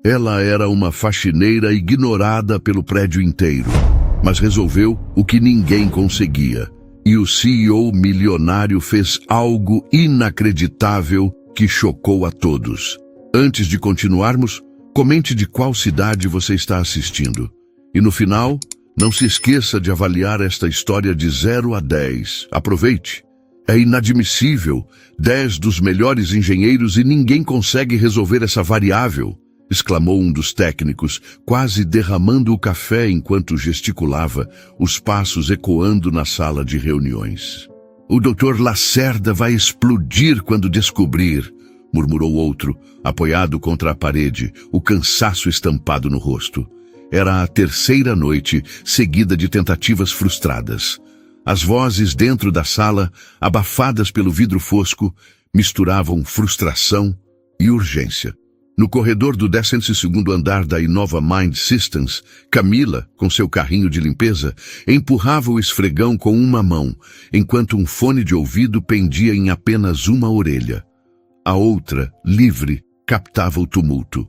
Ela era uma faxineira ignorada pelo prédio inteiro, mas resolveu o que ninguém conseguia. E o CEO milionário fez algo inacreditável que chocou a todos. Antes de continuarmos, comente de qual cidade você está assistindo. E no final, não se esqueça de avaliar esta história de 0 a 10. Aproveite. É inadmissível. 10 dos melhores engenheiros e ninguém consegue resolver essa variável, exclamou um dos técnicos, quase derramando o café enquanto gesticulava, os passos ecoando na sala de reuniões. O Dr. Lacerda vai explodir quando descobrir, murmurou outro, apoiado contra a parede, o cansaço estampado no rosto. Era a terceira noite, seguida de tentativas frustradas. As vozes dentro da sala, abafadas pelo vidro fosco, misturavam frustração e urgência. No corredor do 12º andar da Innova Mind Systems, Camila, com seu carrinho de limpeza, empurrava o esfregão com uma mão, enquanto um fone de ouvido pendia em apenas uma orelha. A outra, livre, captava o tumulto.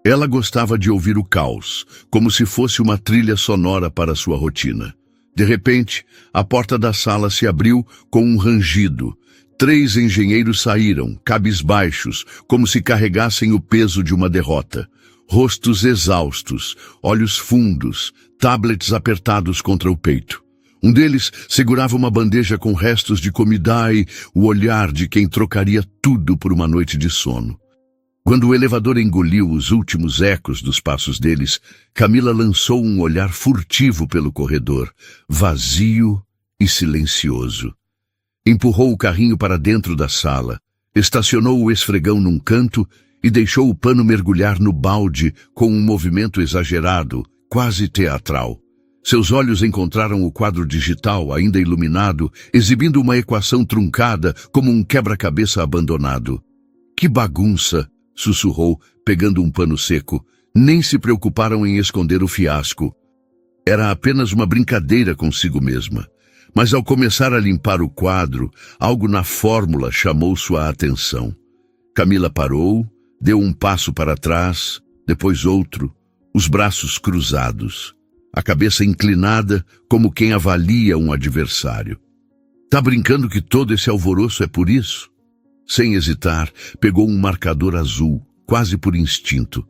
Ela gostava de ouvir o caos, como se fosse uma trilha sonora para sua rotina. De repente, a porta da sala se abriu com um rangido. 3 engenheiros saíram, cabisbaixos, como se carregassem o peso de uma derrota. Rostos exaustos, olhos fundos, tablets apertados contra o peito. Um deles segurava uma bandeja com restos de comida e o olhar de quem trocaria tudo por uma noite de sono. Quando o elevador engoliu os últimos ecos dos passos deles, Camila lançou um olhar furtivo pelo corredor, vazio e silencioso. Empurrou o carrinho para dentro da sala, estacionou o esfregão num canto e deixou o pano mergulhar no balde com um movimento exagerado, quase teatral. Seus olhos encontraram o quadro digital, ainda iluminado, exibindo uma equação truncada como um quebra-cabeça abandonado. Que bagunça! Sussurrou, pegando um pano seco. Nem se preocuparam em esconder o fiasco. Era apenas uma brincadeira consigo mesma. Mas ao começar a limpar o quadro, algo na fórmula chamou sua atenção. Camila parou, deu um passo para trás, depois outro, os braços cruzados, a cabeça inclinada como quem avalia um adversário. Tá brincando que todo esse alvoroço é por isso? Sem hesitar, pegou um marcador azul, quase por instinto.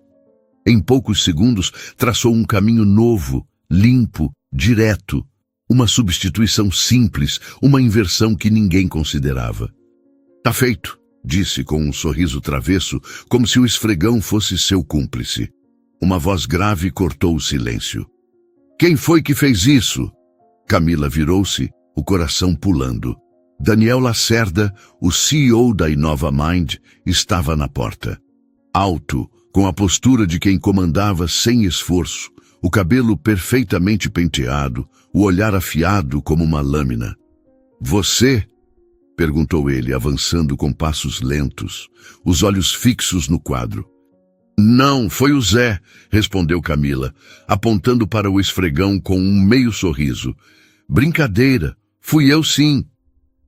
Em poucos segundos, traçou um caminho novo, limpo, direto. Uma substituição simples, uma inversão que ninguém considerava. Tá feito, disse com um sorriso travesso, como se o esfregão fosse seu cúmplice. Uma voz grave cortou o silêncio. Quem foi que fez isso? Camila virou-se, o coração pulando. Daniel Lacerda, o CEO da Innova Mind, estava na porta. Alto, com a postura de quem comandava sem esforço, o cabelo perfeitamente penteado, o olhar afiado como uma lâmina. Você? Perguntou ele, avançando com passos lentos, os olhos fixos no quadro. Não, foi o Zé, respondeu Camila, apontando para o esfregão com um meio sorriso. Brincadeira, fui eu sim.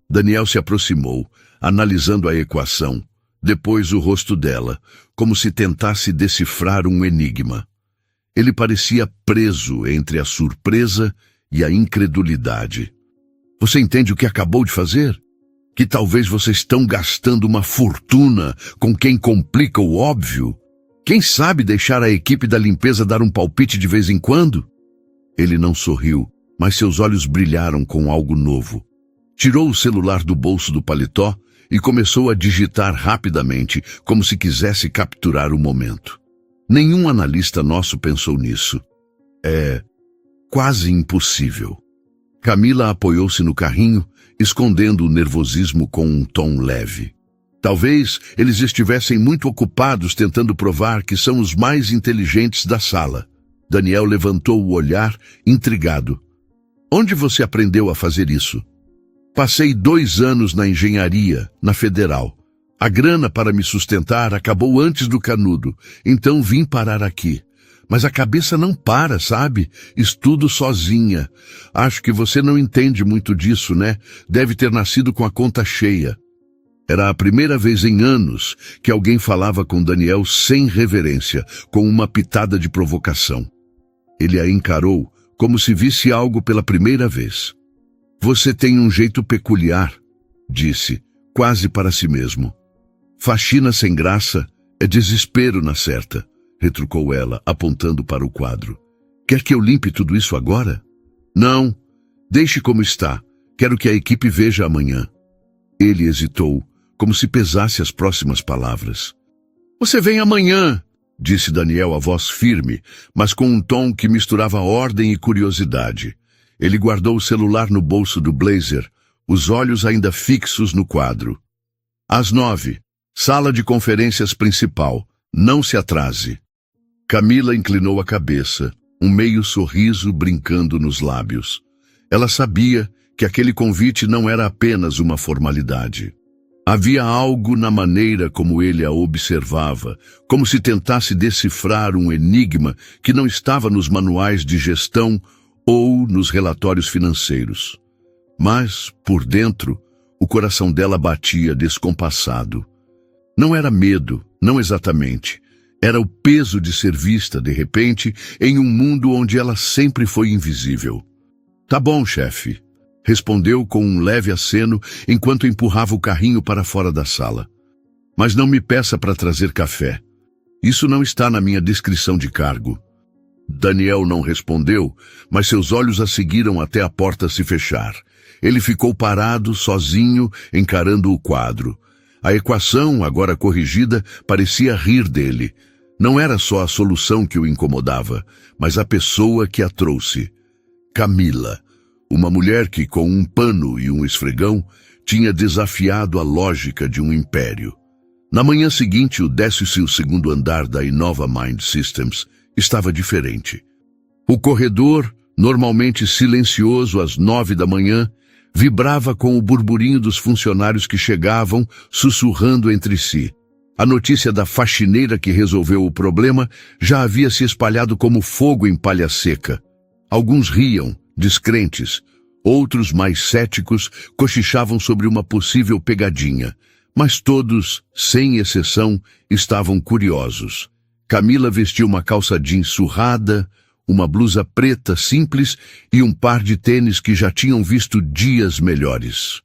Daniel se aproximou, analisando a equação, depois o rosto dela, como se tentasse decifrar um enigma. Ele parecia preso entre a surpresa e a incredulidade. Você entende o que acabou de fazer? Que talvez vocês estão gastando uma fortuna com quem complica o óbvio? Quem sabe deixar a equipe da limpeza dar um palpite de vez em quando? Ele não sorriu, mas seus olhos brilharam com algo novo. Tirou o celular do bolso do paletó e começou a digitar rapidamente, como se quisesse capturar o momento. Nenhum analista nosso pensou nisso. É quase impossível. Camila apoiou-se no carrinho, escondendo o nervosismo com um tom leve. Talvez eles estivessem muito ocupados tentando provar que são os mais inteligentes da sala. Daniel levantou o olhar, intrigado. Onde você aprendeu a fazer isso? Passei 2 anos na engenharia, na Federal. A grana para me sustentar acabou antes do canudo, então vim parar aqui. Mas a cabeça não para, sabe? Estudo sozinha. Acho que você não entende muito disso, né? Deve ter nascido com a conta cheia. Era a primeira vez em anos que alguém falava com Daniel sem reverência, com uma pitada de provocação. Ele a encarou como se visse algo pela primeira vez. Você tem um jeito peculiar, disse, quase para si mesmo. Faxina sem graça é desespero na certa, retrucou ela, apontando para o quadro. Quer que eu limpe tudo isso agora? Não, deixe como está. Quero que a equipe veja amanhã. Ele hesitou, como se pesasse as próximas palavras. Você vem amanhã, disse Daniel a voz firme, mas com um tom que misturava ordem e curiosidade. Ele guardou o celular no bolso do blazer, os olhos ainda fixos no quadro. Às 9, sala de conferências principal. Não se atrase. Camila inclinou a cabeça, um meio sorriso brincando nos lábios. Ela sabia que aquele convite não era apenas uma formalidade. Havia algo na maneira como ele a observava, como se tentasse decifrar um enigma que não estava nos manuais de gestão ou nos relatórios financeiros. Mas, por dentro, o coração dela batia descompassado. Não era medo, não exatamente. Era o peso de ser vista, de repente, em um mundo onde ela sempre foi invisível. Tá bom, chefe, respondeu com um leve aceno enquanto empurrava o carrinho para fora da sala. Mas não me peça para trazer café. Isso não está na minha descrição de cargo. Daniel não respondeu, mas seus olhos a seguiram até a porta se fechar. Ele ficou parado, sozinho, encarando o quadro. A equação, agora corrigida, parecia rir dele. Não era só a solução que o incomodava, mas a pessoa que a trouxe. Camila, uma mulher que, com um pano e um esfregão, tinha desafiado a lógica de um império. Na manhã seguinte, o 12º andar da Innova Mind Systems estava diferente. O corredor, normalmente silencioso às 9 da manhã, vibrava com o burburinho dos funcionários que chegavam, sussurrando entre si. A notícia da faxineira que resolveu o problema já havia se espalhado como fogo em palha seca. Alguns riam, descrentes. Outros, mais céticos, cochichavam sobre uma possível pegadinha. Mas todos, sem exceção, estavam curiosos. Camila vestiu uma calça jeans surrada, uma blusa preta simples e um par de tênis que já tinham visto dias melhores.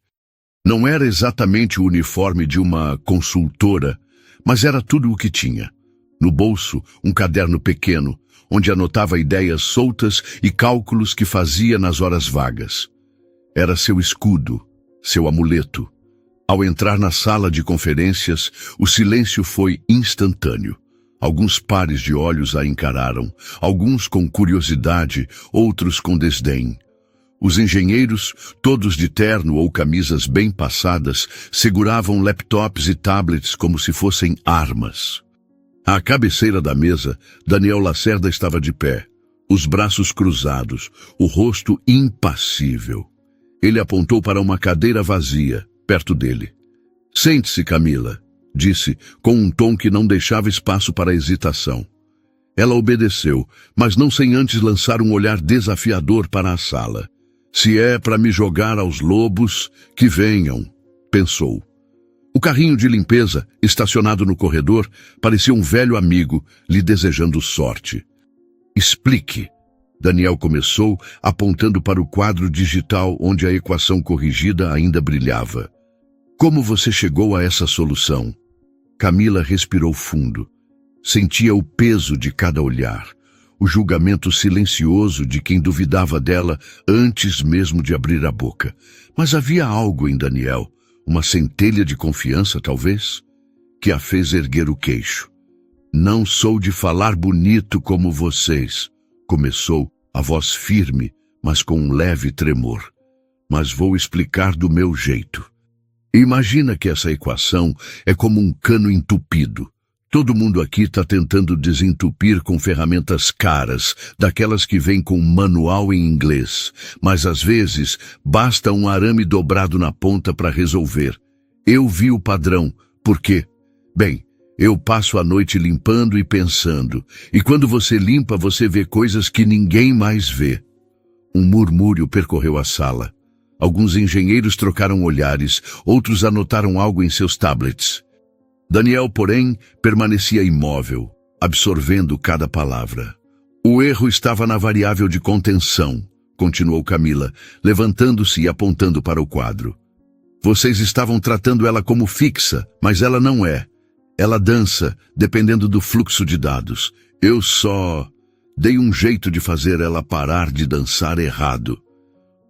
Não era exatamente o uniforme de uma consultora, mas era tudo o que tinha. No bolso, um caderno pequeno, onde anotava ideias soltas e cálculos que fazia nas horas vagas. Era seu escudo, seu amuleto. Ao entrar na sala de conferências, o silêncio foi instantâneo. Alguns pares de olhos a encararam, alguns com curiosidade, outros com desdém. Os engenheiros, todos de terno ou camisas bem passadas, seguravam laptops e tablets como se fossem armas. À cabeceira da mesa, Daniel Lacerda estava de pé, os braços cruzados, o rosto impassível. Ele apontou para uma cadeira vazia, perto dele. Sente-se, Camila, disse, com um tom que não deixava espaço para hesitação. Ela obedeceu, mas não sem antes lançar um olhar desafiador para a sala. Se é para me jogar aos lobos, que venham, pensou. O carrinho de limpeza, estacionado no corredor, parecia um velho amigo lhe desejando sorte. Explique, Daniel começou, apontando para o quadro digital onde a equação corrigida ainda brilhava. Como você chegou a essa solução? Camila respirou fundo. Sentia o peso de cada olhar, o julgamento silencioso de quem duvidava dela antes mesmo de abrir a boca. Mas havia algo em Daniel, uma centelha de confiança, talvez, que a fez erguer o queixo. Não sou de falar bonito como vocês, começou, a voz firme, mas com um leve tremor. Mas vou explicar do meu jeito. Imagina que essa equação é como um cano entupido. Todo mundo aqui está tentando desentupir com ferramentas caras, daquelas que vêm com manual em inglês, mas às vezes basta um arame dobrado na ponta para resolver. Eu vi o padrão, porque, bem, eu passo a noite limpando e pensando, e quando você limpa você vê coisas que ninguém mais vê. Um murmúrio percorreu a sala. Alguns engenheiros trocaram olhares, outros anotaram algo em seus tablets. Daniel, porém, permanecia imóvel, absorvendo cada palavra. O erro estava na variável de contenção, continuou Camila, levantando-se e apontando para o quadro. Vocês estavam tratando ela como fixa, mas ela não é. Ela dança, dependendo do fluxo de dados. Eu só dei um jeito de fazer ela parar de dançar errado.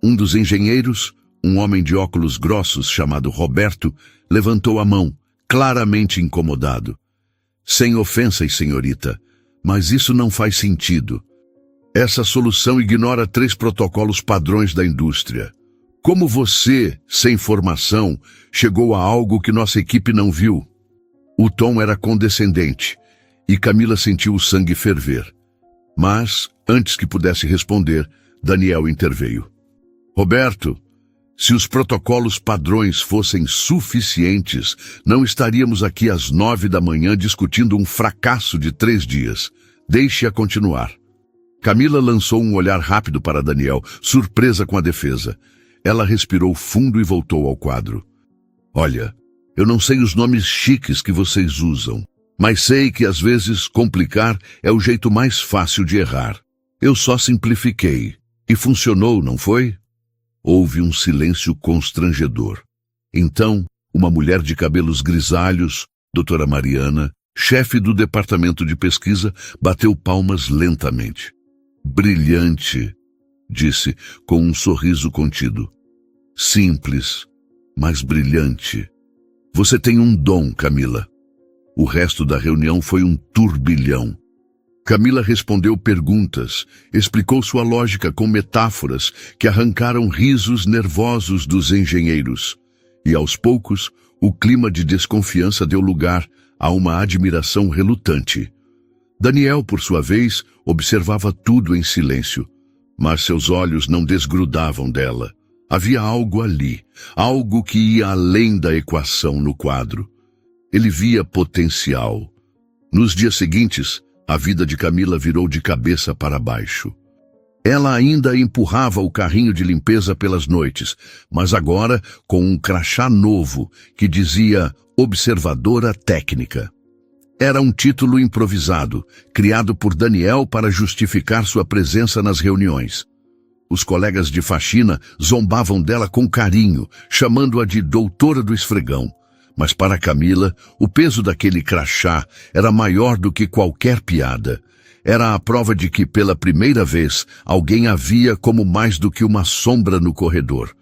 Um dos engenheiros, um homem de óculos grossos chamado Roberto, levantou a mão, claramente incomodado. Sem ofensas, senhorita, mas isso não faz sentido. Essa solução ignora 3 protocolos padrões da indústria. Como você, sem formação, chegou a algo que nossa equipe não viu? O tom era condescendente, e Camila sentiu o sangue ferver. Mas, antes que pudesse responder, Daniel interveio. Roberto, se os protocolos padrões fossem suficientes, não estaríamos aqui às 9 da manhã discutindo um fracasso de 3 dias. Deixe-a continuar. Camila lançou um olhar rápido para Daniel, surpresa com a defesa. Ela respirou fundo e voltou ao quadro. Olha, eu não sei os nomes chiques que vocês usam, mas sei que às vezes complicar é o jeito mais fácil de errar. Eu só simplifiquei. E funcionou, não foi? Houve um silêncio constrangedor. Então, uma mulher de cabelos grisalhos, doutora Mariana, chefe do departamento de pesquisa, bateu palmas lentamente. Brilhante, disse com um sorriso contido. Simples, mas brilhante. Você tem um dom, Camila. O resto da reunião foi um turbilhão. Camila respondeu perguntas, explicou sua lógica com metáforas que arrancaram risos nervosos dos engenheiros. E aos poucos, o clima de desconfiança deu lugar a uma admiração relutante. Daniel, por sua vez, observava tudo em silêncio, mas seus olhos não desgrudavam dela. Havia algo ali, algo que ia além da equação no quadro. Ele via potencial. Nos dias seguintes, a vida de Camila virou de cabeça para baixo. Ela ainda empurrava o carrinho de limpeza pelas noites, mas agora com um crachá novo que dizia Observadora Técnica. Era um título improvisado, criado por Daniel para justificar sua presença nas reuniões. Os colegas de faxina zombavam dela com carinho, chamando-a de doutora do esfregão. Mas para Camila, o peso daquele crachá era maior do que qualquer piada. Era a prova de que, pela primeira vez, alguém a via como mais do que uma sombra no corredor.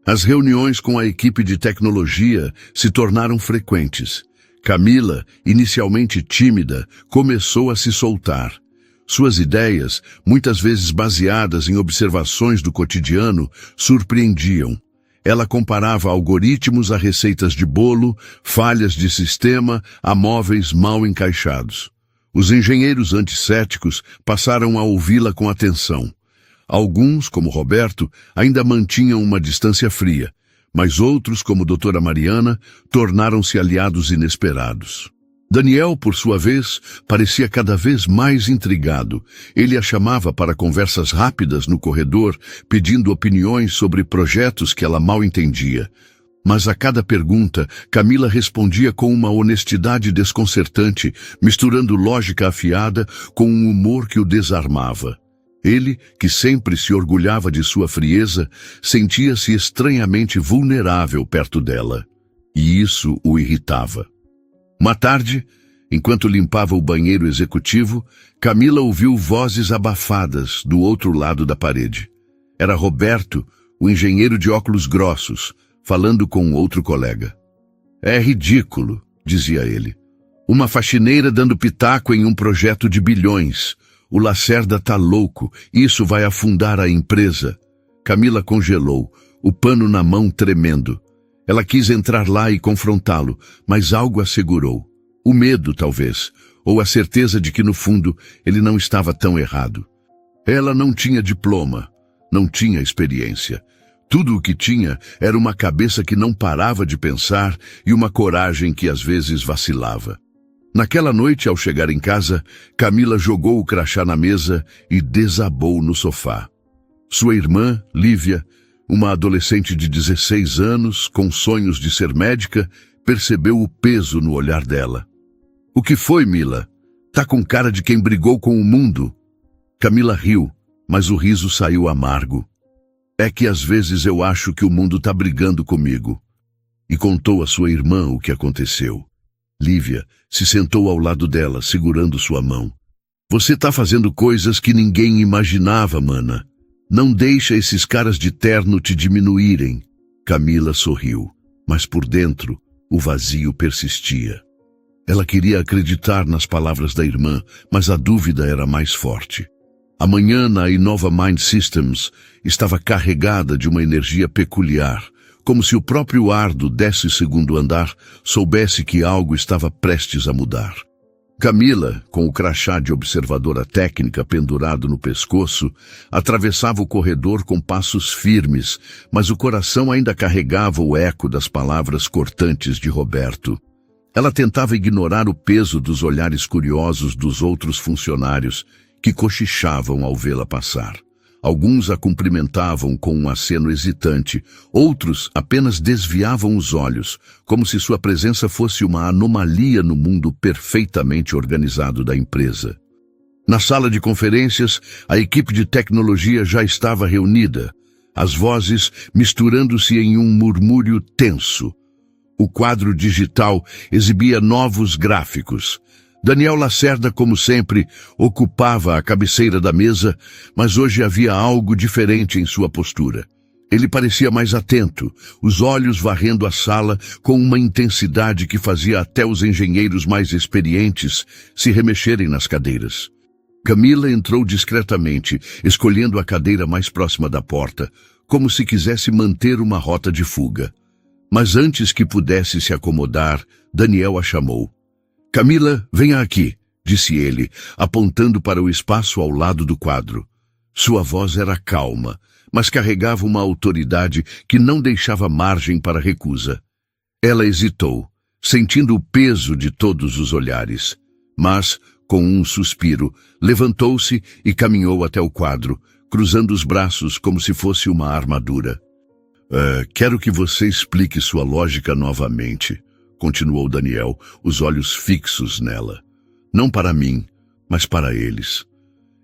As reuniões com a equipe de tecnologia se tornaram frequentes. Camila, inicialmente tímida, começou a se soltar. Suas ideias, muitas vezes baseadas em observações do cotidiano, surpreendiam. Ela comparava algoritmos a receitas de bolo, falhas de sistema a móveis mal encaixados. Os engenheiros anticéticos passaram a ouvi-la com atenção. Alguns, como Roberto, ainda mantinham uma distância fria, mas outros, como doutora Mariana, tornaram-se aliados inesperados. Daniel, por sua vez, parecia cada vez mais intrigado. Ele a chamava para conversas rápidas no corredor, pedindo opiniões sobre projetos que ela mal entendia. Mas a cada pergunta, Camila respondia com uma honestidade desconcertante, misturando lógica afiada com um humor que o desarmava. Ele, que sempre se orgulhava de sua frieza, sentia-se estranhamente vulnerável perto dela. E isso o irritava. Uma tarde, enquanto limpava o banheiro executivo, Camila ouviu vozes abafadas do outro lado da parede. Era Roberto, o engenheiro de óculos grossos, falando com outro colega. É ridículo, dizia ele. Uma faxineira dando pitaco em um projeto de bilhões. O Lacerda tá louco, isso vai afundar a empresa. Camila congelou, o pano na mão tremendo. Ela quis entrar lá e confrontá-lo, mas algo a segurou. O medo, talvez, ou a certeza de que, no fundo, ele não estava tão errado. Ela não tinha diploma, não tinha experiência. Tudo o que tinha era uma cabeça que não parava de pensar e uma coragem que às vezes vacilava. Naquela noite, ao chegar em casa, Camila jogou o crachá na mesa e desabou no sofá. Sua irmã, Lívia, Uma adolescente de 16 anos, com sonhos de ser médica, percebeu o peso no olhar dela. "O que foi, Mila? Tá com cara de quem brigou com o mundo." Camila riu, mas o riso saiu amargo. "É que às vezes eu acho que o mundo tá brigando comigo." E contou à sua irmã o que aconteceu. Lívia se sentou ao lado dela, segurando sua mão. "Você tá fazendo coisas que ninguém imaginava, mana. Não deixa esses caras de terno te diminuírem." Camila sorriu, mas por dentro o vazio persistia. Ela queria acreditar nas palavras da irmã, mas a dúvida era mais forte. A manhã na Innova Mind Systems estava carregada de uma energia peculiar, como se o próprio ar do 12º andar soubesse que algo estava prestes a mudar. Camila, com o crachá de observadora técnica pendurado no pescoço, atravessava o corredor com passos firmes, mas o coração ainda carregava o eco das palavras cortantes de Roberto. Ela tentava ignorar o peso dos olhares curiosos dos outros funcionários, que cochichavam ao vê-la passar. Alguns a cumprimentavam com um aceno hesitante, outros apenas desviavam os olhos, como se sua presença fosse uma anomalia no mundo perfeitamente organizado da empresa. Na sala de conferências, a equipe de tecnologia já estava reunida, as vozes misturando-se em um murmúrio tenso. O quadro digital exibia novos gráficos. Daniel Lacerda, como sempre, ocupava a cabeceira da mesa, mas hoje havia algo diferente em sua postura. Ele parecia mais atento, os olhos varrendo a sala com uma intensidade que fazia até os engenheiros mais experientes se remexerem nas cadeiras. Camila entrou discretamente, escolhendo a cadeira mais próxima da porta, como se quisesse manter uma rota de fuga. Mas antes que pudesse se acomodar, Daniel a chamou. "Camila, venha aqui", disse ele, apontando para o espaço ao lado do quadro. Sua voz era calma, mas carregava uma autoridade que não deixava margem para recusa. Ela hesitou, sentindo o peso de todos os olhares. Mas, com um suspiro, levantou-se e caminhou até o quadro, cruzando os braços como se fosse uma armadura. Quero que você explique sua lógica novamente", continuou Daniel, os olhos fixos nela. "Não para mim, mas para eles."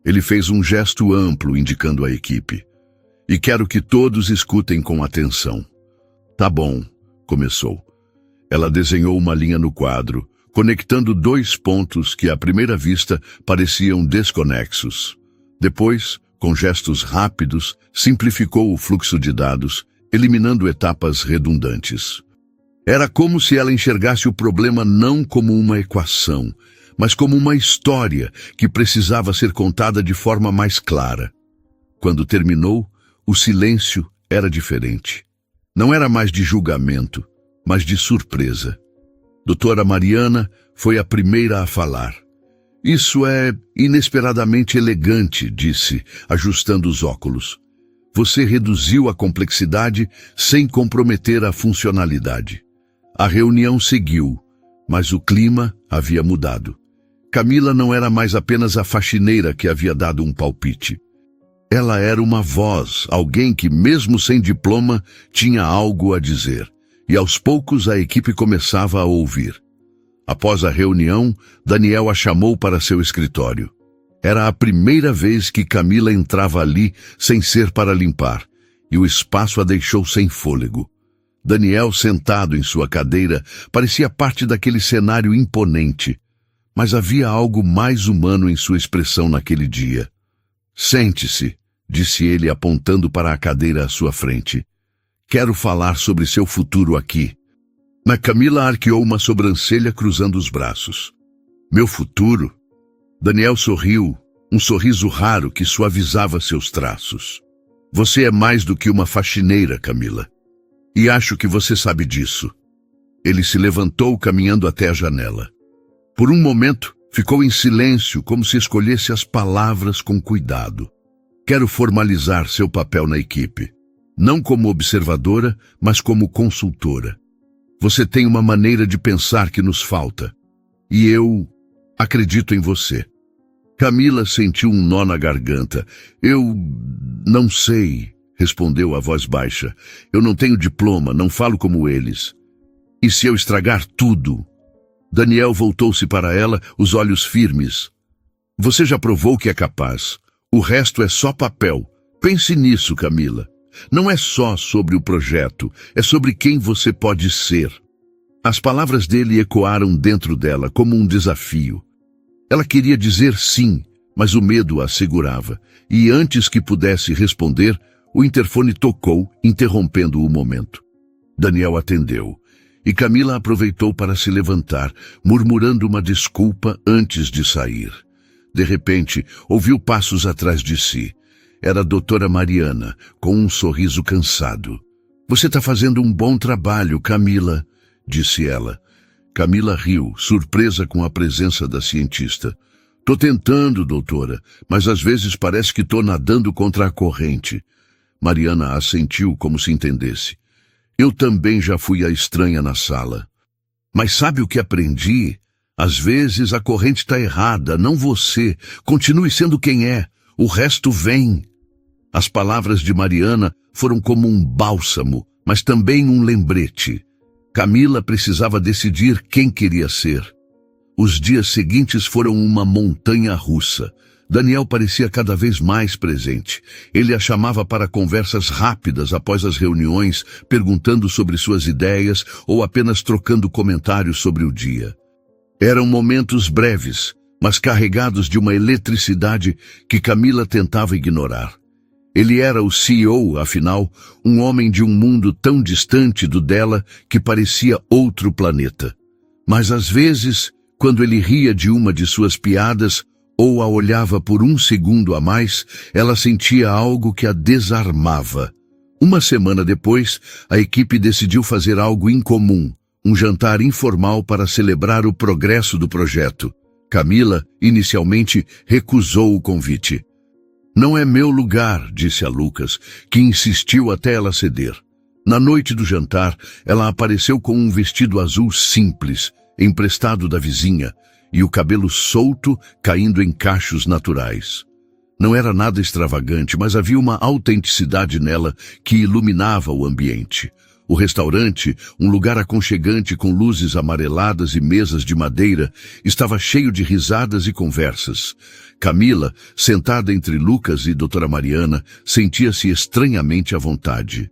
Ele fez um gesto amplo, indicando a equipe. "E quero que todos escutem com atenção." "Tá bom", começou. Ela desenhou uma linha no quadro, conectando dois pontos que à primeira vista pareciam desconexos. Depois, com gestos rápidos, simplificou o fluxo de dados, eliminando etapas redundantes. Era como se ela enxergasse o problema não como uma equação, mas como uma história que precisava ser contada de forma mais clara. Quando terminou, o silêncio era diferente. Não era mais de julgamento, mas de surpresa. Doutora Mariana foi a primeira a falar. "Isso é inesperadamente elegante", disse, ajustando os óculos. "Você reduziu a complexidade sem comprometer a funcionalidade." A reunião seguiu, mas o clima havia mudado. Camila não era mais apenas a faxineira que havia dado um palpite. Ela era uma voz, alguém que, mesmo sem diploma, tinha algo a dizer. E aos poucos a equipe começava a ouvir. Após a reunião, Daniel a chamou para seu escritório. Era a primeira vez que Camila entrava ali sem ser para limpar, e o espaço a deixou sem fôlego. Daniel, sentado em sua cadeira, parecia parte daquele cenário imponente, mas havia algo mais humano em sua expressão naquele dia. "Sente-se", disse ele apontando para a cadeira à sua frente. "Quero falar sobre seu futuro aqui." Mas Camila arqueou uma sobrancelha cruzando os braços. "Meu futuro?" Daniel sorriu, um sorriso raro que suavizava seus traços. "Você é mais do que uma faxineira, Camila. E acho que você sabe disso." Ele se levantou, caminhando até a janela. Por um momento, ficou em silêncio, como se escolhesse as palavras com cuidado. "Quero formalizar seu papel na equipe. Não como observadora, mas como consultora. Você tem uma maneira de pensar que nos falta. E eu acredito em você." Camila sentiu um nó na garganta. "Eu não sei", respondeu a voz baixa. Eu não tenho diploma, não falo como eles. E se eu estragar tudo? Daniel voltou-se para ela, os olhos firmes. Você já provou que é capaz. O resto é só papel. Pense nisso, Camila. Não é só sobre o projeto, é sobre quem você pode ser. As palavras dele ecoaram dentro dela como um desafio. Ela queria dizer sim, mas o medo a segurava. E antes que pudesse responder, o interfone tocou, interrompendo o momento. Daniel atendeu, e Camila aproveitou para se levantar, murmurando uma desculpa antes de sair. De repente, ouviu passos atrás de si. Era a doutora Mariana, com um sorriso cansado. Você está fazendo um bom trabalho, Camila, disse ela. Camila riu, surpresa com a presença da cientista. Tô tentando, doutora, mas às vezes parece que tô nadando contra a corrente. Mariana assentiu como se entendesse. Eu também já fui a estranha na sala. Mas sabe o que aprendi? Às vezes a corrente está errada, não você. Continue sendo quem é. O resto vem. As palavras de Mariana foram como um bálsamo, mas também um lembrete. Camila precisava decidir quem queria ser. Os dias seguintes foram uma montanha russa. Daniel parecia cada vez mais presente. Ele a chamava para conversas rápidas após as reuniões, perguntando sobre suas ideias ou apenas trocando comentários sobre o dia. Eram momentos breves, mas carregados de uma eletricidade que Camila tentava ignorar. Ele era o CEO, afinal, um homem de um mundo tão distante do dela que parecia outro planeta. Mas às vezes, quando ele ria de uma de suas piadas ou a olhava por um segundo a mais, ela sentia algo que a desarmava. Uma semana depois, a equipe decidiu fazer algo incomum, um jantar informal para celebrar o progresso do projeto. Camila, inicialmente, recusou o convite. Não é meu lugar, disse a Lucas, que insistiu até ela ceder. Na noite do jantar, ela apareceu com um vestido azul simples, emprestado da vizinha, e o cabelo solto caindo em cachos naturais. Não era nada extravagante, mas havia uma autenticidade nela que iluminava o ambiente. O restaurante, um lugar aconchegante com luzes amareladas e mesas de madeira, estava cheio de risadas e conversas. Camila, sentada entre Lucas e doutora Mariana, sentia-se estranhamente à vontade.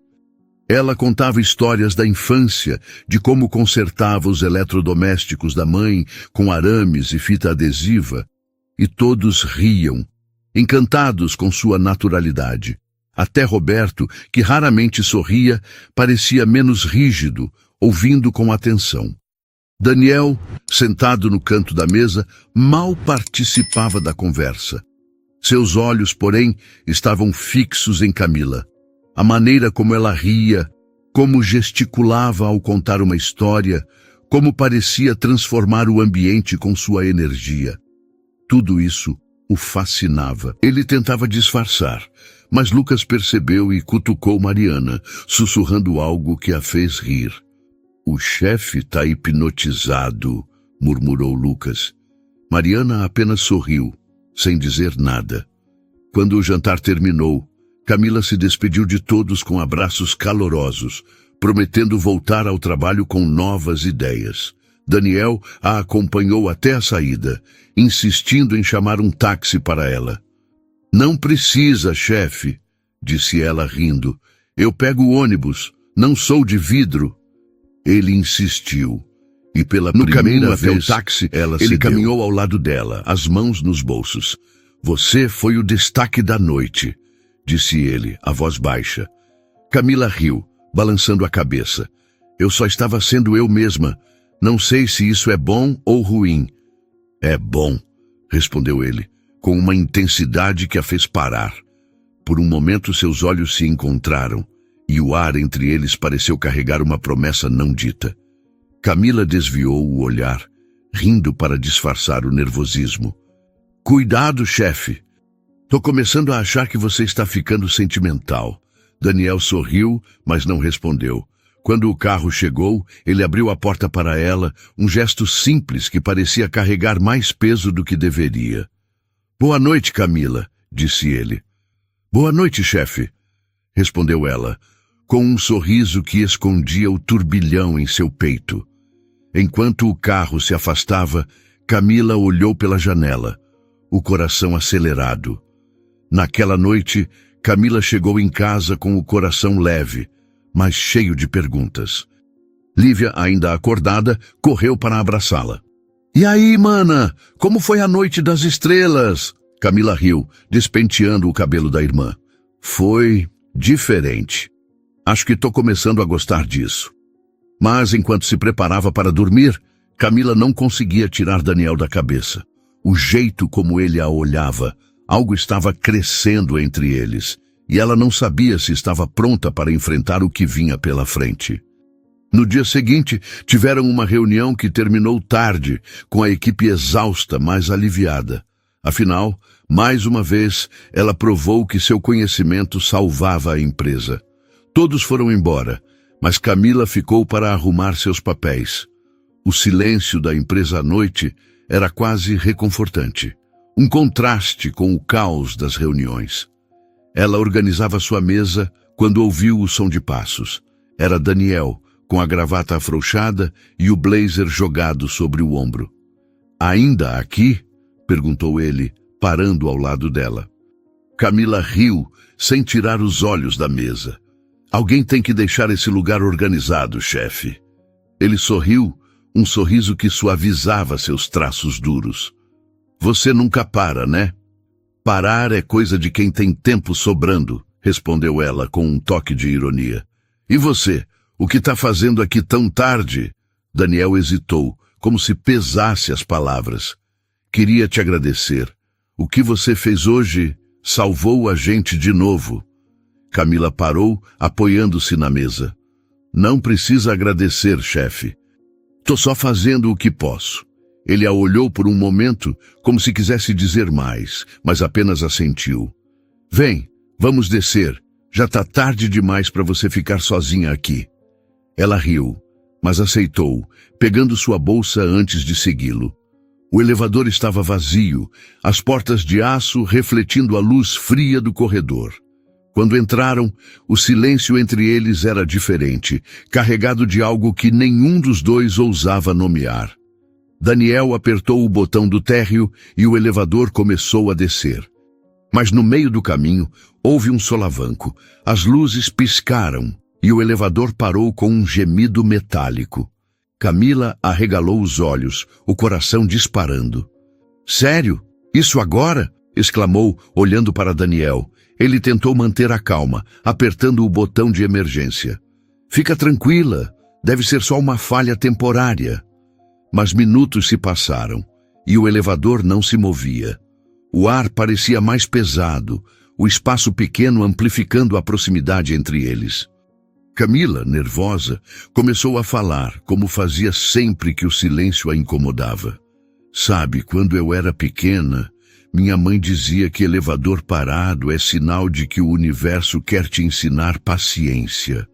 Ela contava histórias da infância, de como consertava os eletrodomésticos da mãe com arames e fita adesiva, e todos riam, encantados com sua naturalidade. Até Roberto, que raramente sorria, parecia menos rígido, ouvindo com atenção. Daniel, sentado no canto da mesa, mal participava da conversa. Seus olhos, porém, estavam fixos em Camila. A maneira como ela ria, como gesticulava ao contar uma história, como parecia transformar o ambiente com sua energia. Tudo isso o fascinava. Ele tentava disfarçar, mas Lucas percebeu e cutucou Mariana, sussurrando algo que a fez rir. O chefe está hipnotizado, murmurou Lucas. Mariana apenas sorriu, sem dizer nada. Quando o jantar terminou, Camila se despediu de todos com abraços calorosos, prometendo voltar ao trabalho com novas ideias. Daniel a acompanhou até a saída, insistindo em chamar um táxi para ela. Não precisa, chefe, disse ela rindo. Eu pego o ônibus, não sou de vidro. Ele insistiu, e pela primeira vez até o táxi, ele caminhou ao lado dela, as mãos nos bolsos. Você foi o destaque da noite, disse ele, a voz baixa. Camila riu, balançando a cabeça. Eu só estava sendo eu mesma. Não sei se isso é bom ou ruim. É bom, respondeu ele, com uma intensidade que a fez parar. Por um momento seus olhos se encontraram, e o ar entre eles pareceu carregar uma promessa não dita. Camila desviou o olhar, rindo para disfarçar o nervosismo. Cuidado, chefe. Tô começando a achar que você está ficando sentimental. Daniel sorriu, mas não respondeu. Quando o carro chegou, ele abriu a porta para ela, um gesto simples que parecia carregar mais peso do que deveria. Boa noite, Camila, disse ele. Boa noite, chefe. respondeu ela, com um sorriso que escondia o turbilhão em seu peito. Enquanto o carro se afastava, Camila olhou pela janela, o coração acelerado. Naquela noite, Camila chegou em casa com o coração leve, mas cheio de perguntas. Lívia, ainda acordada, correu para abraçá-la. "E aí, mana? Como foi a noite das estrelas?" Camila riu, despenteando o cabelo da irmã. "Foi diferente. Acho que estou começando a gostar disso." Mas, enquanto se preparava para dormir, Camila não conseguia tirar Daniel da cabeça. O jeito como ele a olhava, algo estava crescendo entre eles, e ela não sabia se estava pronta para enfrentar o que vinha pela frente. No dia seguinte, tiveram uma reunião que terminou tarde, com a equipe exausta, mas aliviada. Afinal, mais uma vez, ela provou que seu conhecimento salvava a empresa. Todos foram embora, mas Camila ficou para arrumar seus papéis. O silêncio da empresa à noite era quase reconfortante, um contraste com o caos das reuniões. Ela organizava sua mesa quando ouviu o som de passos. Era Daniel, com a gravata afrouxada e o blazer jogado sobre o ombro. "Ainda aqui?" perguntou ele, parando ao lado dela. Camila riu, sem tirar os olhos da mesa. "Alguém tem que deixar esse lugar organizado, chefe." Ele sorriu, um sorriso que suavizava seus traços duros. "Você nunca para, né?" "Parar é coisa de quem tem tempo sobrando", respondeu ela com um toque de ironia. "E você? O que está fazendo aqui tão tarde?" Daniel hesitou, como se pesasse as palavras. "Queria te agradecer. O que você fez hoje salvou a gente de novo." Camila parou, apoiando-se na mesa. "Não precisa agradecer, chefe. Tô só fazendo o que posso." Ele a olhou por um momento, como se quisesse dizer mais, mas apenas assentiu. "Vem, vamos descer. Já está tarde demais para você ficar sozinha aqui." Ela riu, mas aceitou, pegando sua bolsa antes de segui-lo. O elevador estava vazio, as portas de aço refletindo a luz fria do corredor. Quando entraram, o silêncio entre eles era diferente, carregado de algo que nenhum dos dois ousava nomear. Daniel apertou o botão do térreo e o elevador começou a descer. Mas no meio do caminho, houve um solavanco, as luzes piscaram e o elevador parou com um gemido metálico. Camila arregalou os olhos, o coração disparando. "Sério? Isso agora?" exclamou, olhando para Daniel. Ele tentou manter a calma, apertando o botão de emergência. "Fica tranquila, deve ser só uma falha temporária." Mas minutos se passaram, e o elevador não se movia. O ar parecia mais pesado, o espaço pequeno amplificando a proximidade entre eles. Camila, nervosa, começou a falar, como fazia sempre que o silêncio a incomodava. "Sabe, quando eu era pequena, minha mãe dizia que elevador parado é sinal de que o universo quer te ensinar paciência.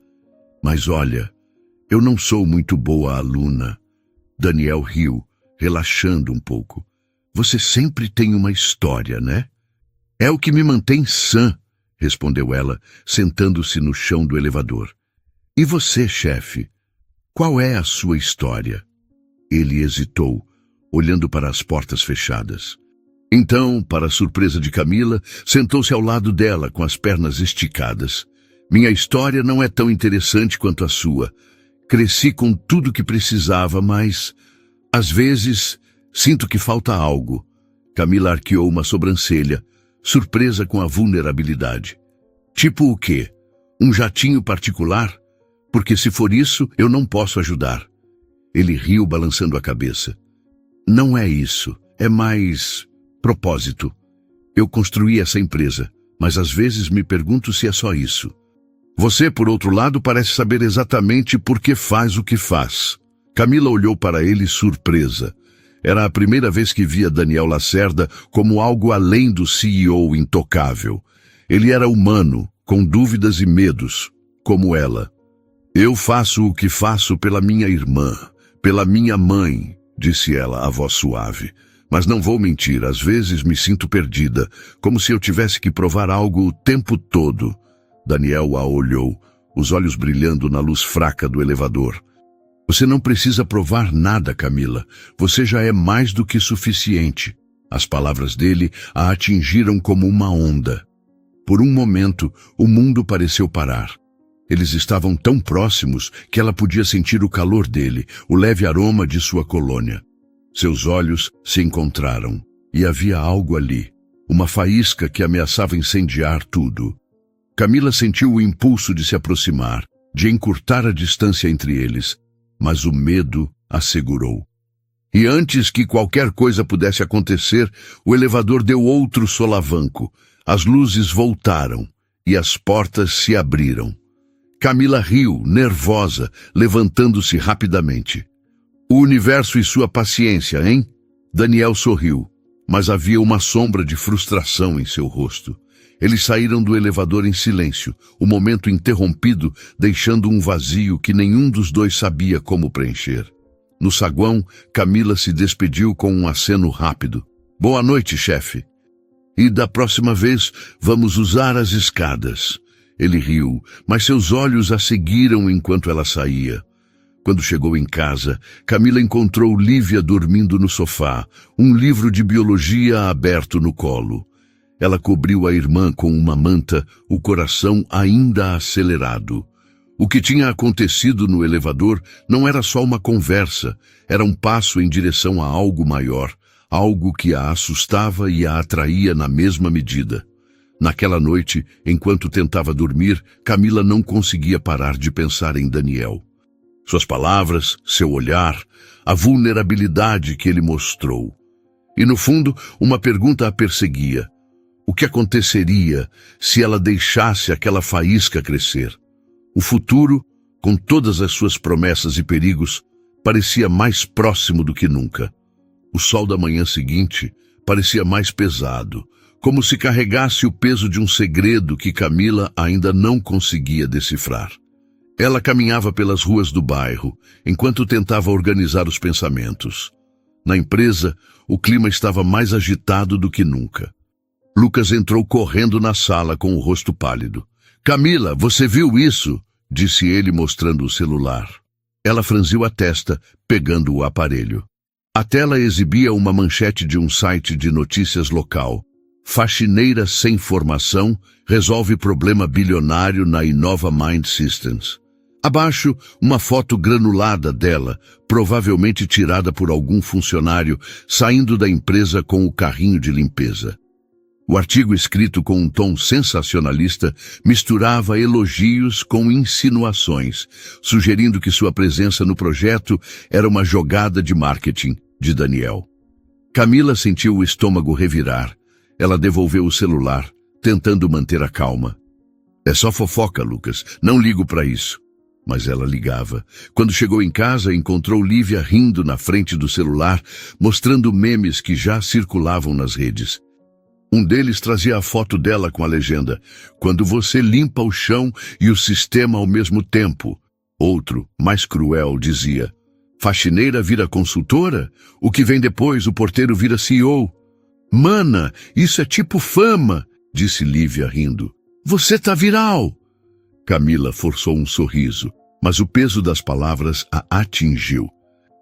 Mas olha, eu não sou muito boa aluna." Daniel riu, relaxando um pouco. "Você sempre tem uma história, né?" "É o que me mantém sã", respondeu ela, sentando-se no chão do elevador. "E você, chefe? Qual é a sua história?" Ele hesitou, olhando para as portas fechadas. Então, para a surpresa de Camila, sentou-se ao lado dela com as pernas esticadas. "Minha história não é tão interessante quanto a sua. Cresci com tudo que precisava, mas, às vezes, sinto que falta algo." Camila arqueou uma sobrancelha, surpresa com a vulnerabilidade. "Tipo o quê? Um jatinho particular? Porque se for isso, eu não posso ajudar." Ele riu, balançando a cabeça. "Não é isso, é mais propósito. Eu construí essa empresa, mas às vezes me pergunto se é só isso." "Você, por outro lado, parece saber exatamente por que faz o que faz." Camila olhou para ele surpresa. Era a primeira vez que via Daniel Lacerda como algo além do CEO intocável. Ele era humano, com dúvidas e medos, como ela. "Eu faço o que faço pela minha irmã, pela minha mãe", disse ela, a voz suave. "Mas não vou mentir, às vezes me sinto perdida, como se eu tivesse que provar algo o tempo todo." Daniel a olhou, os olhos brilhando na luz fraca do elevador. Você não precisa provar nada, Camila. Você já é mais do que suficiente. As palavras dele a atingiram como uma onda. Por um momento, o mundo pareceu parar. Eles estavam tão próximos que ela podia sentir o calor dele, o leve aroma de sua colônia. Seus olhos se encontraram, e havia algo ali, uma faísca que ameaçava incendiar tudo. Camila sentiu o impulso de se aproximar, de encurtar a distância entre eles, mas o medo a segurou. E antes que qualquer coisa pudesse acontecer, o elevador deu outro solavanco, as luzes voltaram e as portas se abriram. Camila riu, nervosa, levantando-se rapidamente. O universo e sua paciência, hein? Daniel sorriu, mas havia uma sombra de frustração em seu rosto. Eles saíram do elevador em silêncio, o momento interrompido, deixando um vazio que nenhum dos dois sabia como preencher. No saguão, Camila se despediu com um aceno rápido. Boa noite, chefe. E da próxima vez, vamos usar as escadas. Ele riu, mas seus olhos a seguiram enquanto ela saía. Quando chegou em casa, Camila encontrou Lívia dormindo no sofá, um livro de biologia aberto no colo. Ela cobriu a irmã com uma manta, o coração ainda acelerado. O que tinha acontecido no elevador não era só uma conversa, era um passo em direção a algo maior, algo que a assustava e a atraía na mesma medida. Naquela noite, enquanto tentava dormir, Camila não conseguia parar de pensar em Daniel. Suas palavras, seu olhar, a vulnerabilidade que ele mostrou. E no fundo, uma pergunta a perseguia. O que aconteceria se ela deixasse aquela faísca crescer? O futuro, com todas as suas promessas e perigos, parecia mais próximo do que nunca. O sol da manhã seguinte parecia mais pesado, como se carregasse o peso de um segredo que Camila ainda não conseguia decifrar. Ela caminhava pelas ruas do bairro, enquanto tentava organizar os pensamentos. Na empresa, o clima estava mais agitado do que nunca. Lucas entrou correndo na sala com o rosto pálido. Camila, você viu isso? Disse ele mostrando o celular. Ela franziu a testa, pegando o aparelho. A tela exibia uma manchete de um site de notícias local. Faxineira sem formação resolve problema bilionário na Innova Mind Systems. Abaixo, uma foto granulada dela, provavelmente tirada por algum funcionário, saindo da empresa com o carrinho de limpeza. O artigo, escrito com um tom sensacionalista, misturava elogios com insinuações, sugerindo que sua presença no projeto era uma jogada de marketing de Daniel. Camila sentiu o estômago revirar. Ela devolveu o celular, tentando manter a calma. É só fofoca, Lucas. Não ligo para isso. Mas ela ligava. Quando chegou em casa, encontrou Lívia rindo na frente do celular, mostrando memes que já circulavam nas redes. Um deles trazia a foto dela com a legenda: "Quando você limpa o chão e o sistema ao mesmo tempo." Outro, mais cruel, dizia: "Faxineira vira consultora? O que vem depois, o porteiro vira CEO." "Mana, isso é tipo fama", disse Lívia rindo. "Você tá viral." Camila forçou um sorriso, mas o peso das palavras a atingiu.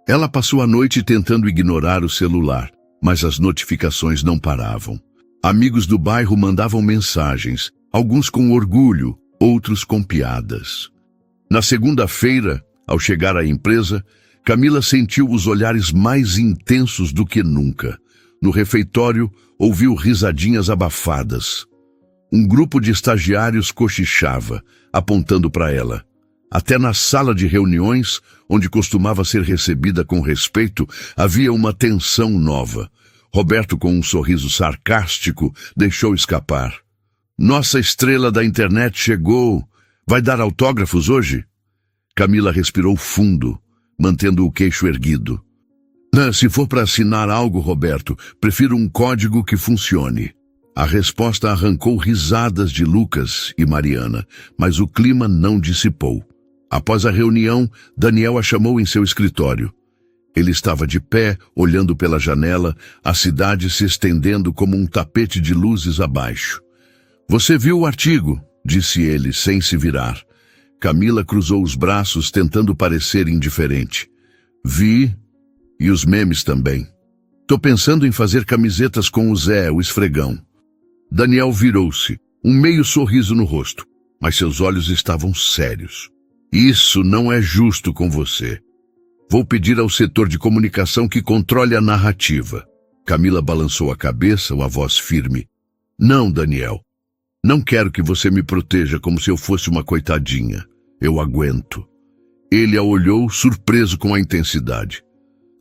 Ela passou a noite tentando ignorar o celular, mas as notificações não paravam. Amigos do bairro mandavam mensagens, alguns com orgulho, outros com piadas. Na segunda-feira, ao chegar à empresa, Camila sentiu os olhares mais intensos do que nunca. No refeitório, ouviu risadinhas abafadas. Um grupo de estagiários cochichava, apontando para ela. Até na sala de reuniões, onde costumava ser recebida com respeito, havia uma tensão nova. Roberto, com um sorriso sarcástico, deixou escapar. "Nossa estrela da internet chegou. Vai dar autógrafos hoje?" Camila respirou fundo, mantendo o queixo erguido. "Se for para assinar algo, Roberto, prefiro um código que funcione." A resposta arrancou risadas de Lucas e Mariana, mas o clima não dissipou. Após a reunião, Daniel a chamou em seu escritório. Ele estava de pé, olhando pela janela, a cidade se estendendo como um tapete de luzes abaixo. "Você viu o artigo?" disse ele, sem se virar. Camila cruzou os braços, tentando parecer indiferente. Vi, e os memes também. Tô pensando em fazer camisetas com o Zé, o esfregão. Daniel virou-se, um meio sorriso no rosto, mas seus olhos estavam sérios. Isso não é justo com você. Vou pedir ao setor de comunicação que controle a narrativa. Camila balançou a cabeça, a voz firme. Não, Daniel. Não quero que você me proteja como se eu fosse uma coitadinha. Eu aguento. Ele a olhou, surpreso com a intensidade.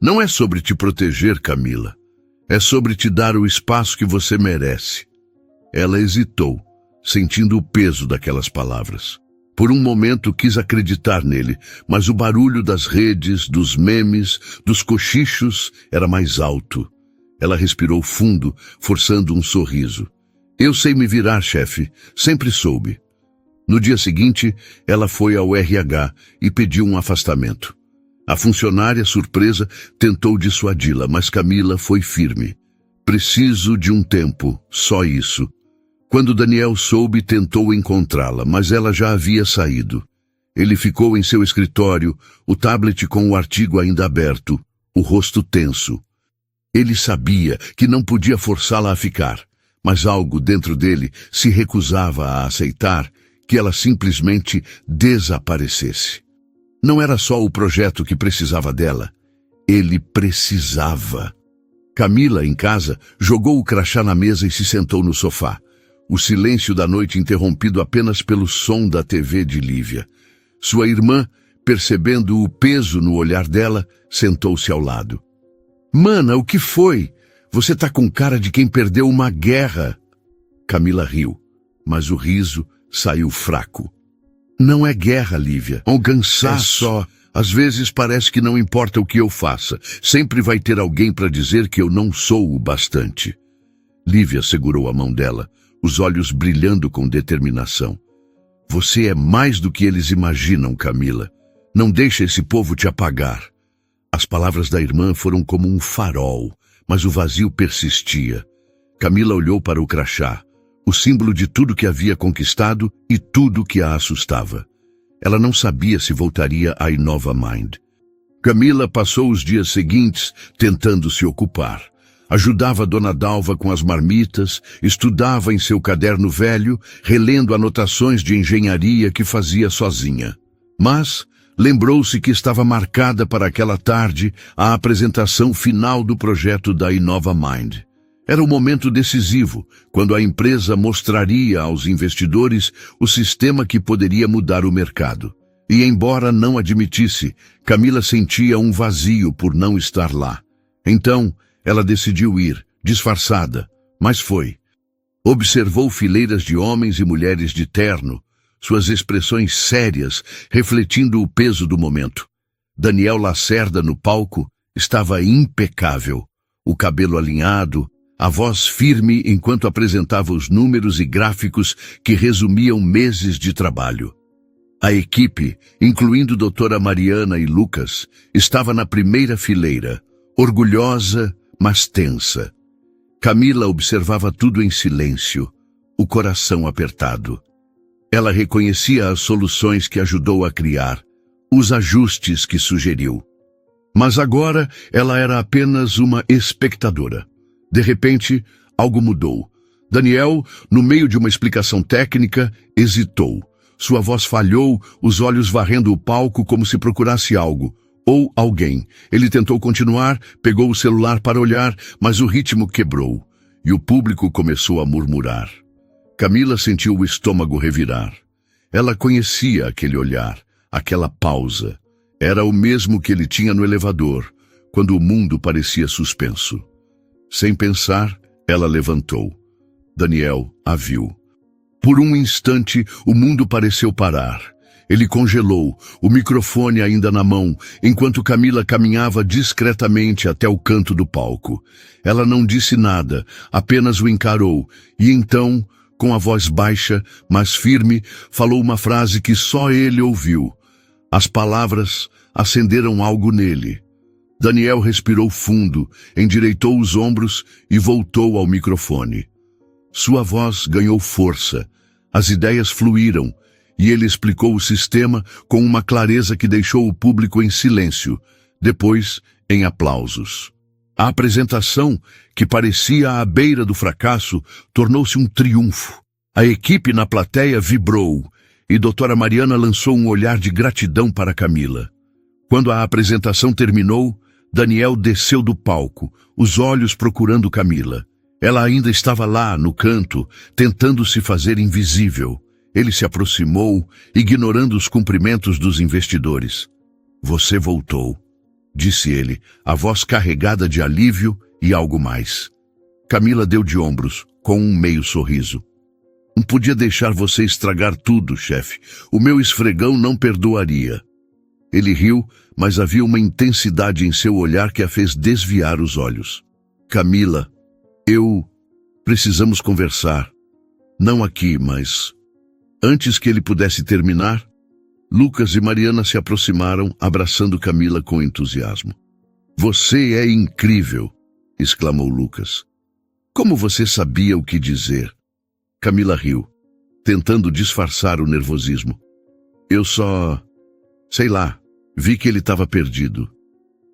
Não é sobre te proteger, Camila. É sobre te dar o espaço que você merece. Ela hesitou, sentindo o peso daquelas palavras. Por um momento quis acreditar nele, mas o barulho das redes, dos memes, dos cochichos era mais alto. Ela respirou fundo, forçando um sorriso. Eu sei me virar, chefe. Sempre soube. No dia seguinte, ela foi ao RH e pediu um afastamento. A funcionária, surpresa, tentou dissuadi-la, mas Camila foi firme. Preciso de um tempo, só isso. Quando Daniel soube, tentou encontrá-la, mas ela já havia saído. Ele ficou em seu escritório, o tablet com o artigo ainda aberto, o rosto tenso. Ele sabia que não podia forçá-la a ficar, mas algo dentro dele se recusava a aceitar que ela simplesmente desaparecesse. Não era só o projeto que precisava dela, ele precisava. Camila, em casa, jogou o crachá na mesa e se sentou no sofá. O silêncio da noite interrompido apenas pelo som da TV de Lívia. Sua irmã, percebendo o peso no olhar dela, sentou-se ao lado. Mana, o que foi? Você tá com cara de quem perdeu uma guerra. Camila riu, mas o riso saiu fraco. Não é guerra, Lívia. Um cansaço. É só. Às vezes parece que não importa o que eu faça. Sempre vai ter alguém para dizer que eu não sou o bastante. Lívia segurou a mão dela, os olhos brilhando com determinação. Você é mais do que eles imaginam, Camila. Não deixa esse povo te apagar. As palavras da irmã foram como um farol, mas o vazio persistia. Camila olhou para o crachá, o símbolo de tudo que havia conquistado e tudo que a assustava. Ela não sabia se voltaria à Inova Mind. Camila passou os dias seguintes tentando se ocupar. Ajudava Dona Dalva com as marmitas, estudava em seu caderno velho, relendo anotações de engenharia que fazia sozinha. Mas lembrou-se que estava marcada para aquela tarde a apresentação final do projeto da Inova Mind. Era o momento decisivo, quando a empresa mostraria aos investidores o sistema que poderia mudar o mercado. E embora não admitisse, Camila sentia um vazio por não estar lá. Então, ela decidiu ir, disfarçada, mas foi. Observou fileiras de homens e mulheres de terno, suas expressões sérias refletindo o peso do momento. Daniel Lacerda no palco estava impecável, o cabelo alinhado, a voz firme enquanto apresentava os números e gráficos que resumiam meses de trabalho. A equipe, incluindo doutora Mariana e Lucas, estava na primeira fileira, orgulhosa, mas tensa. Camila observava tudo em silêncio, o coração apertado. Ela reconhecia as soluções que ajudou a criar, os ajustes que sugeriu. Mas agora ela era apenas uma espectadora. De repente, algo mudou. Daniel, no meio de uma explicação técnica, hesitou. Sua voz falhou, os olhos varrendo o palco como se procurasse algo. Ou alguém. Ele tentou continuar, pegou o celular para olhar, mas o ritmo quebrou. E o público começou a murmurar. Camila sentiu o estômago revirar. Ela conhecia aquele olhar, aquela pausa. Era o mesmo que ele tinha no elevador, quando o mundo parecia suspenso. Sem pensar, ela levantou. Daniel a viu. Por um instante, o mundo pareceu parar. Ele congelou, o microfone ainda na mão, enquanto Camila caminhava discretamente até o canto do palco. Ela não disse nada, apenas o encarou, e então, com a voz baixa, mas firme, falou uma frase que só ele ouviu. As palavras acenderam algo nele. Daniel respirou fundo, endireitou os ombros e voltou ao microfone. Sua voz ganhou força. As ideias fluíram, e ele explicou o sistema com uma clareza que deixou o público em silêncio, depois em aplausos. A apresentação, que parecia à beira do fracasso, tornou-se um triunfo. A equipe na plateia vibrou, e doutora Mariana lançou um olhar de gratidão para Camila. Quando a apresentação terminou, Daniel desceu do palco, os olhos procurando Camila. Ela ainda estava lá, no canto, tentando se fazer invisível. Ele se aproximou, ignorando os cumprimentos dos investidores. "Você voltou", disse ele, a voz carregada de alívio e algo mais. Camila deu de ombros, com um meio sorriso. "Não podia deixar você estragar tudo, chefe. O meu esfregão não perdoaria." Ele riu, mas havia uma intensidade em seu olhar que a fez desviar os olhos. "Camila, precisamos conversar. Não aqui, mas..." Antes que ele pudesse terminar, Lucas e Mariana se aproximaram, abraçando Camila com entusiasmo. "Você é incrível!" exclamou Lucas. "Como você sabia o que dizer?" Camila riu, tentando disfarçar o nervosismo. "Eu sei lá, vi que ele estava perdido.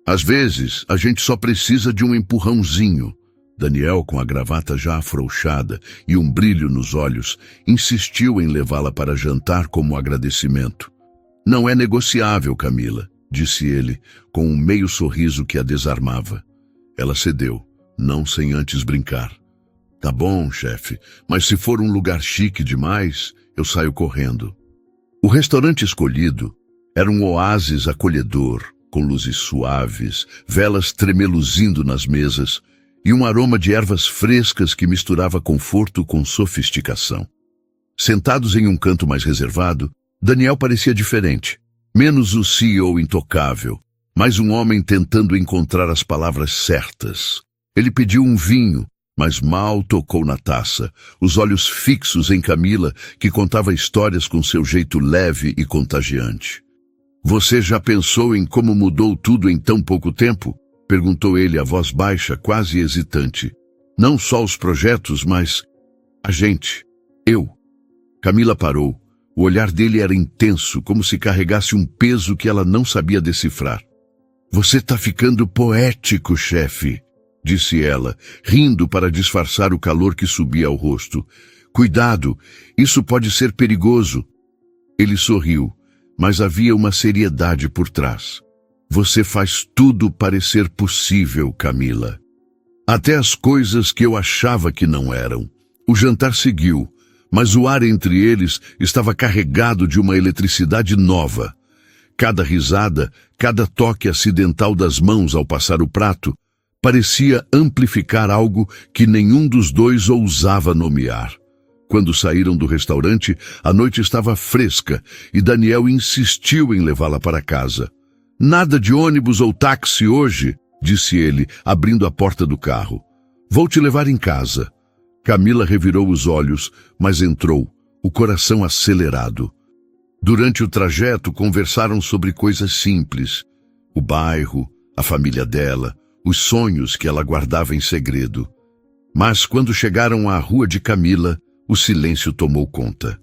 Às vezes, a gente só precisa de um empurrãozinho." Daniel, com a gravata já afrouxada e um brilho nos olhos, insistiu em levá-la para jantar como agradecimento. "Não é negociável, Camila", disse ele, com um meio sorriso que a desarmava. Ela cedeu, não sem antes brincar. "Tá bom, chefe, mas se for um lugar chique demais, eu saio correndo." O restaurante escolhido era um oásis acolhedor, com luzes suaves, velas tremeluzindo nas mesas e um aroma de ervas frescas que misturava conforto com sofisticação. Sentados em um canto mais reservado, Daniel parecia diferente, menos o CEO intocável, mas um homem tentando encontrar as palavras certas. Ele pediu um vinho, mas mal tocou na taça, os olhos fixos em Camila, que contava histórias com seu jeito leve e contagiante. "Você já pensou em como mudou tudo em tão pouco tempo?" perguntou ele, a voz baixa, quase hesitante. "Não só os projetos, mas a gente. Eu." Camila parou. O olhar dele era intenso, como se carregasse um peso que ela não sabia decifrar. "Você tá ficando poético, chefe", disse ela, rindo para disfarçar o calor que subia ao rosto. "Cuidado, isso pode ser perigoso." Ele sorriu, mas havia uma seriedade por trás. "Você faz tudo parecer possível, Camila. Até as coisas que eu achava que não eram." O jantar seguiu, mas o ar entre eles estava carregado de uma eletricidade nova. Cada risada, cada toque acidental das mãos ao passar o prato, parecia amplificar algo que nenhum dos dois ousava nomear. Quando saíram do restaurante, a noite estava fresca e Daniel insistiu em levá-la para casa. "Nada de ônibus ou táxi hoje", disse ele, abrindo a porta do carro. "Vou te levar em casa." Camila revirou os olhos, mas entrou, o coração acelerado. Durante o trajeto, conversaram sobre coisas simples. O bairro, a família dela, os sonhos que ela guardava em segredo. Mas quando chegaram à rua de Camila, o silêncio tomou conta.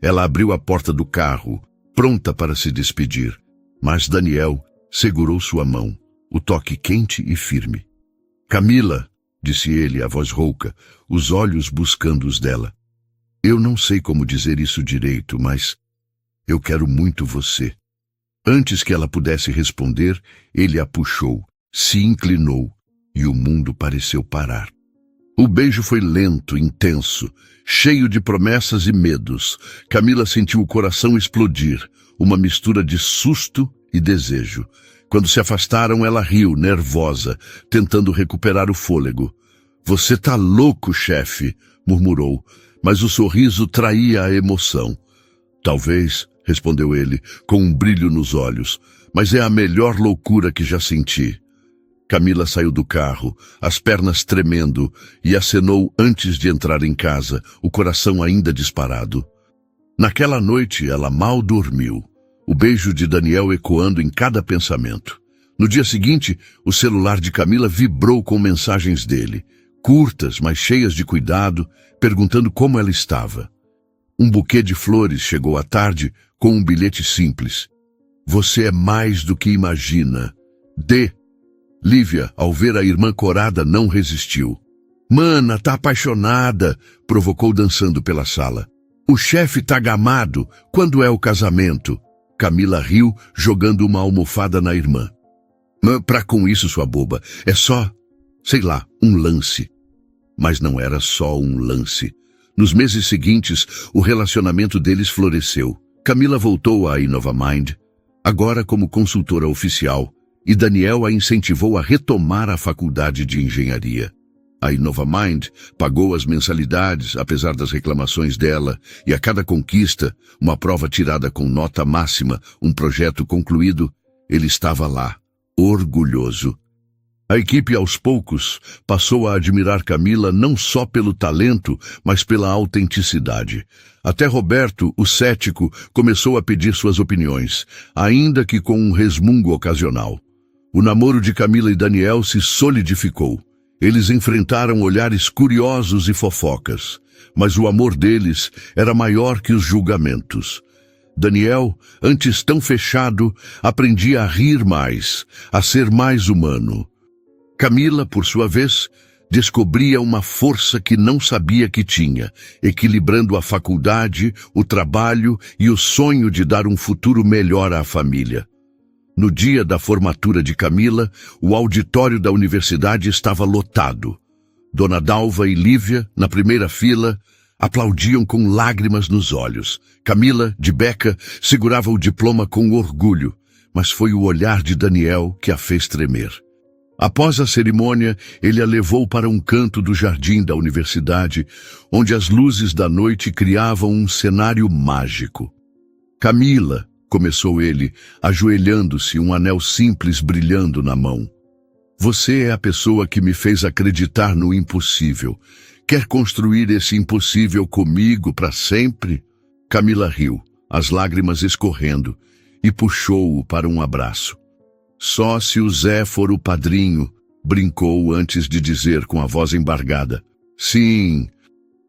Ela abriu a porta do carro, pronta para se despedir. Mas Daniel segurou sua mão, o toque quente e firme. "Camila", disse ele, a voz rouca, os olhos buscando os dela. "Eu não sei como dizer isso direito, mas eu quero muito você." Antes que ela pudesse responder, ele a puxou, se inclinou, e o mundo pareceu parar. O beijo foi lento, intenso, cheio de promessas e medos. Camila sentiu o coração explodir, uma mistura de susto e desejo. Quando se afastaram, ela riu, nervosa, tentando recuperar o fôlego. "Você tá louco, chefe", murmurou, mas o sorriso traía a emoção. "Talvez", respondeu ele, com um brilho nos olhos, "mas é a melhor loucura que já senti." Camila saiu do carro, as pernas tremendo, e acenou antes de entrar em casa, o coração ainda disparado. Naquela noite, ela mal dormiu, o beijo de Daniel ecoando em cada pensamento. No dia seguinte, o celular de Camila vibrou com mensagens dele, curtas, mas cheias de cuidado, perguntando como ela estava. Um buquê de flores chegou à tarde com um bilhete simples. Você é mais do que imagina. Dê. Lívia, ao ver a irmã corada, não resistiu. Mana, tá apaixonada, provocou dançando pela sala. O chefe tá gamado. Quando é o casamento? Camila riu, jogando uma almofada na irmã. Pra com isso, sua boba. É só, sei lá, um lance. Mas não era só um lance. Nos meses seguintes, o relacionamento deles floresceu. Camila voltou à InnovaMind, agora como consultora oficial, e Daniel a incentivou a retomar a faculdade de engenharia. A InnovaMind pagou as mensalidades, apesar das reclamações dela, e a cada conquista, uma prova tirada com nota máxima, um projeto concluído, ele estava lá, orgulhoso. A equipe, aos poucos, passou a admirar Camila não só pelo talento, mas pela autenticidade. Até Roberto, o cético, começou a pedir suas opiniões, ainda que com um resmungo ocasional. O namoro de Camila e Daniel se solidificou. Eles enfrentaram olhares curiosos e fofocas, mas o amor deles era maior que os julgamentos. Daniel, antes tão fechado, aprendia a rir mais, a ser mais humano. Camila, por sua vez, descobria uma força que não sabia que tinha, equilibrando a faculdade, o trabalho e o sonho de dar um futuro melhor à família. No dia da formatura de Camila, o auditório da universidade estava lotado. Dona Dalva e Lívia, na primeira fila, aplaudiam com lágrimas nos olhos. Camila, de beca, segurava o diploma com orgulho, mas foi o olhar de Daniel que a fez tremer. Após a cerimônia, ele a levou para um canto do jardim da universidade, onde as luzes da noite criavam um cenário mágico. Camila, começou ele, ajoelhando-se, um anel simples brilhando na mão. Você é a pessoa que me fez acreditar no impossível. Quer construir esse impossível comigo para sempre? Camila riu, as lágrimas escorrendo, e puxou-o para um abraço. Só se o Zé for o padrinho, brincou antes de dizer com a voz embargada. Sim.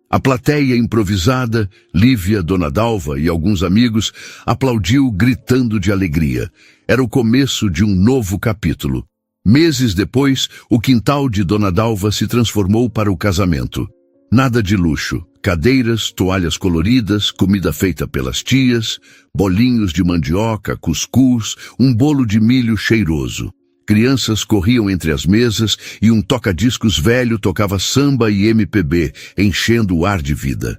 A plateia improvisada, Lívia, Dona Dalva e alguns amigos, aplaudiu gritando de alegria. Era o começo de um novo capítulo. Meses depois, o quintal de Dona Dalva se transformou para o casamento. Nada de luxo. Cadeiras, toalhas coloridas, comida feita pelas tias, bolinhos de mandioca, cuscuz, um bolo de milho cheiroso. Crianças corriam entre as mesas e um toca-discos velho tocava samba e MPB, enchendo o ar de vida.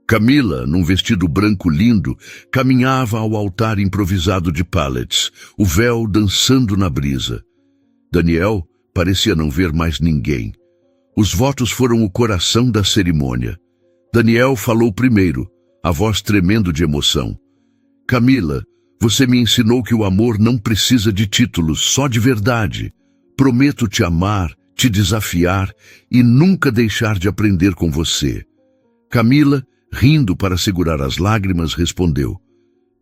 Camila, num vestido branco lindo, caminhava ao altar improvisado de pallets, o véu dançando na brisa. Daniel parecia não ver mais ninguém. Os votos foram o coração da cerimônia. Daniel falou primeiro, a voz tremendo de emoção. Camila, você me ensinou que o amor não precisa de títulos, só de verdade. Prometo te amar, te desafiar e nunca deixar de aprender com você. Camila, rindo para segurar as lágrimas, respondeu.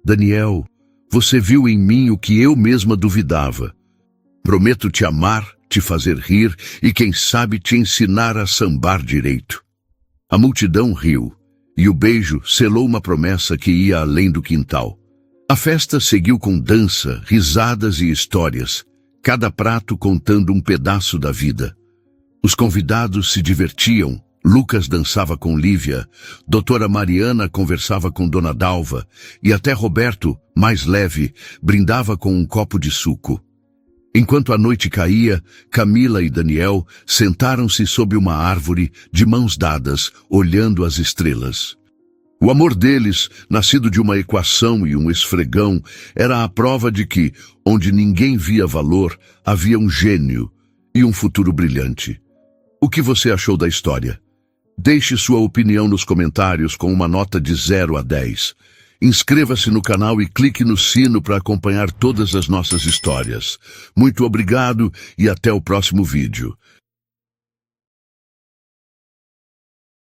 Daniel, você viu em mim o que eu mesma duvidava. Prometo te amar, te fazer rir e, quem sabe, te ensinar a sambar direito. A multidão riu, e o beijo selou uma promessa que ia além do quintal. A festa seguiu com dança, risadas e histórias, cada prato contando um pedaço da vida. Os convidados se divertiam, Lucas dançava com Lívia, doutora Mariana conversava com Dona Dalva, e até Roberto, mais leve, brindava com um copo de suco. Enquanto a noite caía, Camila e Daniel sentaram-se sob uma árvore, de mãos dadas, olhando as estrelas. O amor deles, nascido de uma equação e um esfregão, era a prova de que, onde ninguém via valor, havia um gênio e um futuro brilhante. O que você achou da história? Deixe sua opinião nos comentários com uma nota de 0 a 10. Inscreva-se no canal e clique no sino para acompanhar todas as nossas histórias. Muito obrigado e até o próximo vídeo.